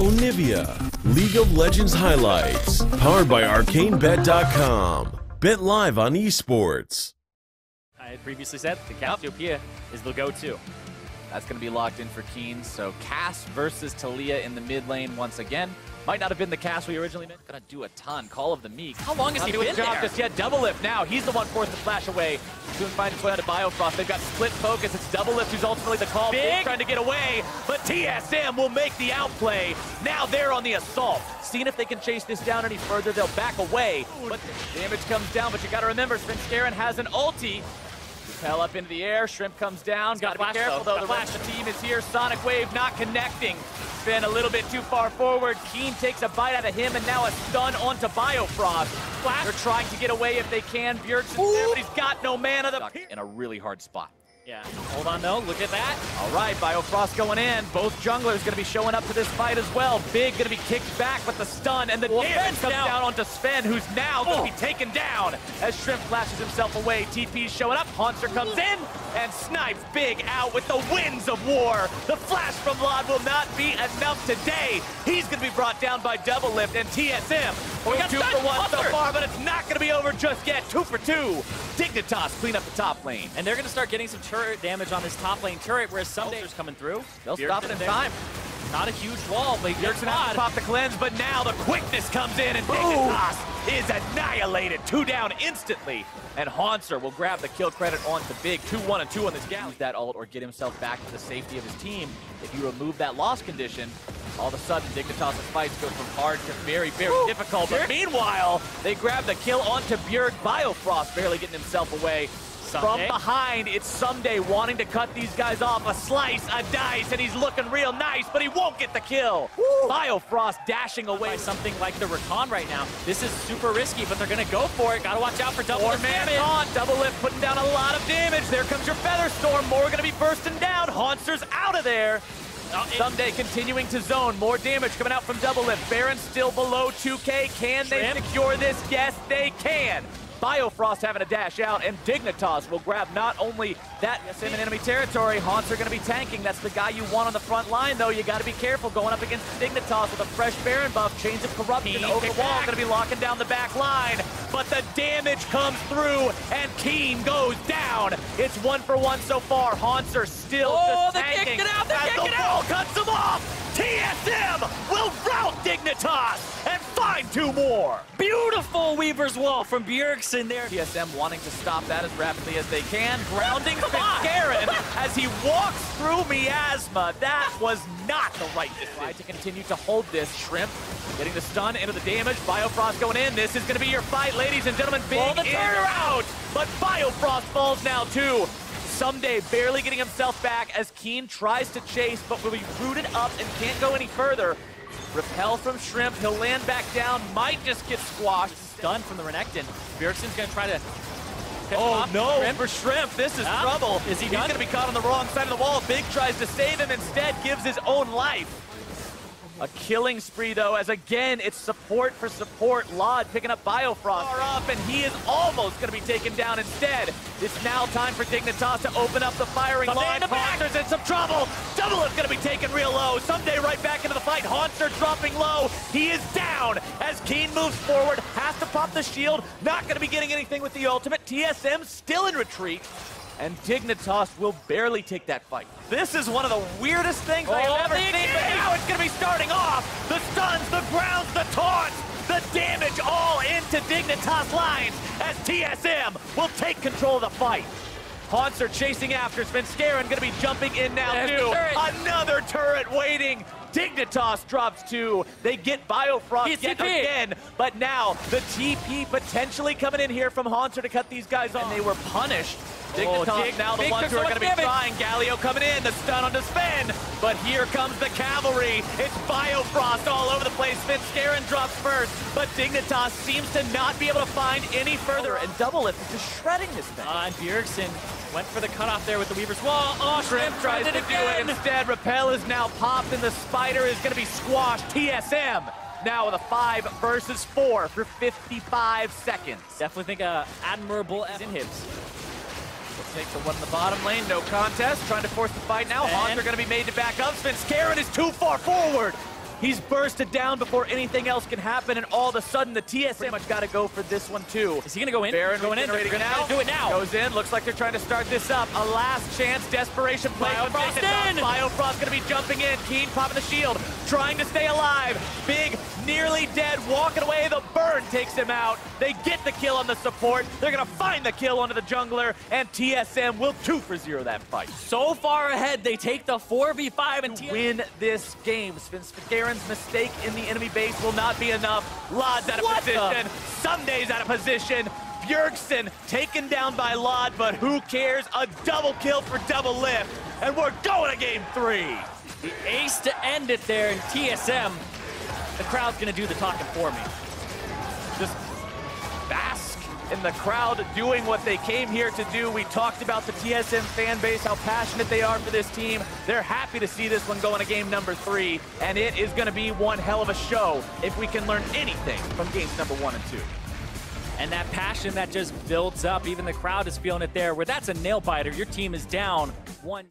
Onivia, League of Legends highlights, powered by ArcaneBet.com. Bet live on esports. I had previously said the Cassiopeia is the go-to. That's going to be locked in for Keen. So Cass versus Talia in the mid lane once again. Might not have been the Cass we originally meant. Gonna do a ton. Call of the Meek. How long has he been there? Just yet. Double lift now. He's the one forced to flash away. Soon find his way onto Biofrost. They've got split focus. It's double lift who's ultimately the call. Big trying to get away, but TSM will make the outplay. Now they're on the assault. Seeing if they can chase this down any further. They'll back away, but damage comes down. But you got to remember, Svenskeren has an ulti. Repel up into the air. Shrimp comes down. Got to be careful though. The rest of the team is here. Sonic Wave not connecting. Been a little bit too far forward. Keen takes a bite out of him, and now a stun onto Biofrost. Flash. They're trying to get away if they can. Bjergsen's there, but he's got no mana. In a really hard spot. Yeah, hold on though, look at that. All right, Biofrost going in. Both junglers going to be showing up to this fight as well. Big going to be kicked back, but the stun and the damage comes down onto Sven, who's now going to be taken down as Shrimp flashes himself away. TP's showing up. Haunter comes in and snipes Big out with the winds of war. The flash from Lod will not be enough today. He's going to be brought down by Double Lift and TSM. We got 2 for 1 so far, but it's not going to be over just yet. 2 for 2. Dignitas clean up the top lane. And they're going to start getting some turret damage on this top lane turret, whereas Sunday's coming through. They'll stop it in time. Not a huge wall, but Bjergsen has to pop the cleanse, but now the quickness comes in, and Dignitas is annihilated. 2 down instantly. And Haunter will grab the kill credit onto Big. 2-1 and 2 on this gal. Use that ult or get himself back to the safety of his team. If you remove that loss condition, all of a sudden Dignitas' fights go from hard to very, very difficult. But meanwhile, they grab the kill onto Bjerg. Biofrost barely getting himself away. From behind, it's Someday wanting to cut these guys off. A slice, a dice, and he's looking real nice, but he won't get the kill. Biofrost dashing away. Something like the Rakan right now. This is super risky, but they're going to go for it. Got to watch out for double lift. Double lift putting down a lot of damage. There comes your Featherstorm. More going to be bursting down. Haunter's out of there. Someday continuing to zone. More damage coming out from Double Lift. Baron still below 2K. Can they secure this? Yes, they can. Biofrost having a dash out, and Dignitas will grab not only that TSM in enemy territory. Haunter going to be tanking. That's the guy you want on the front line, though. You got to be careful going up against Dignitas with a fresh Baron buff. Chains of Corruption over the wall. Going to be locking down the back line, but the damage comes through, and Keen goes down. It's 1 for 1 so far. Haunter still just tanking. As the wall cuts him off. TSM will rout Dignitas and find 2 more. Beautiful Weaver's Wall from Bjergsen there. TSM wanting to stop that as rapidly as they can. Grounding Svenskeren as he walks through Miasma. That was not the right decision. Try to continue to hold this. Shrimp getting the stun into the damage. Biofrost going in. This is going to be your fight, ladies and gentlemen. Big in or out, but Biofrost falls now too. Someday barely getting himself back as Keen tries to chase, but will be rooted up and can't go any further. Repel from Shrimp, he'll land back down, might just get squashed. Stun from the Renekton. Bjergsen's gonna try to no, for Shrimp, this is trouble. Is he He's gonna be caught on the wrong side of the wall. Big tries to save him, instead gives his own life. A killing spree, though, as again, it's support for support. Lod picking up Biofrost far up, and he is almost going to be taken down instead. It's now time for Dignitas to open up the firing line. Haunter's in some trouble. Double Lift going to be taken real low. Someday right back into the fight. Haunter dropping low. He is down as Keen moves forward. Has to pop the shield. Not going to be getting anything with the ultimate. TSM still in retreat. And Dignitas will barely take that fight. This is one of the weirdest things I have ever seen, but now it's going to be starting off. The stuns, the grounds, the taunts, the damage all into Dignitas lines as TSM will take control of the fight. Haunter chasing after. Svenskeren going to be jumping in now too. Another turret waiting. Dignitas drops 2. They get Biofrost yet again, but now the TP potentially coming in here from Haunter to cut these guys off. And they were punished. Dignitas now the ones who are going to be trying. Galio coming in, the stun on Sven, but here comes the cavalry. It's Biofrost all over the place. Svenskeren drops first, but Dignitas seems to not be able to find any further, and Double Lift is just shredding this thing. And Bjergsen went for the cutoff there with the Weaver's Wall. Shrimp tries to do it instead. Repel is now popped, and the Spider is going to be squashed. TSM now with a 5 versus 4 for 55 seconds. Definitely think admirable inhibs. We'll take the one in the bottom lane, no contest. Trying to force the fight now. Haunter going to be made to back up. Svenskeren is too far forward. He's bursted down before anything else can happen, and all of a sudden the TSM pretty much got to go for this one too. Is he gonna go in? Baron going in. They're gonna do it now. Goes in. Looks like they're trying to start this up. A last chance, desperation play. Biofrost in. Biofrost gonna be jumping in. Keen popping the shield, trying to stay alive. Big, nearly dead, walking away. The burn takes him out. They get the kill on the support. They're gonna find the kill onto the jungler, and TSM will 2-for-0 that fight. So far ahead, they take the 4v5 and Win this game. Svenskaren's mistake in the enemy base will not be enough. Lod's out of position. Sunday's out of position. Bjergsen taken down by Lod, but who cares? A double kill for double lift, and we're going to game 3. the ace to end it there in TSM. The crowd's gonna do the talking for me. Just bask in the crowd doing what they came here to do. We talked about the TSM fan base, how passionate they are for this team. They're happy to see this one go into game number 3, and it is going to be one hell of a show if we can learn anything from games number 1 and 2. And that passion that just builds up, even the crowd is feeling it there, where that's a nail biter. Your team is down 1.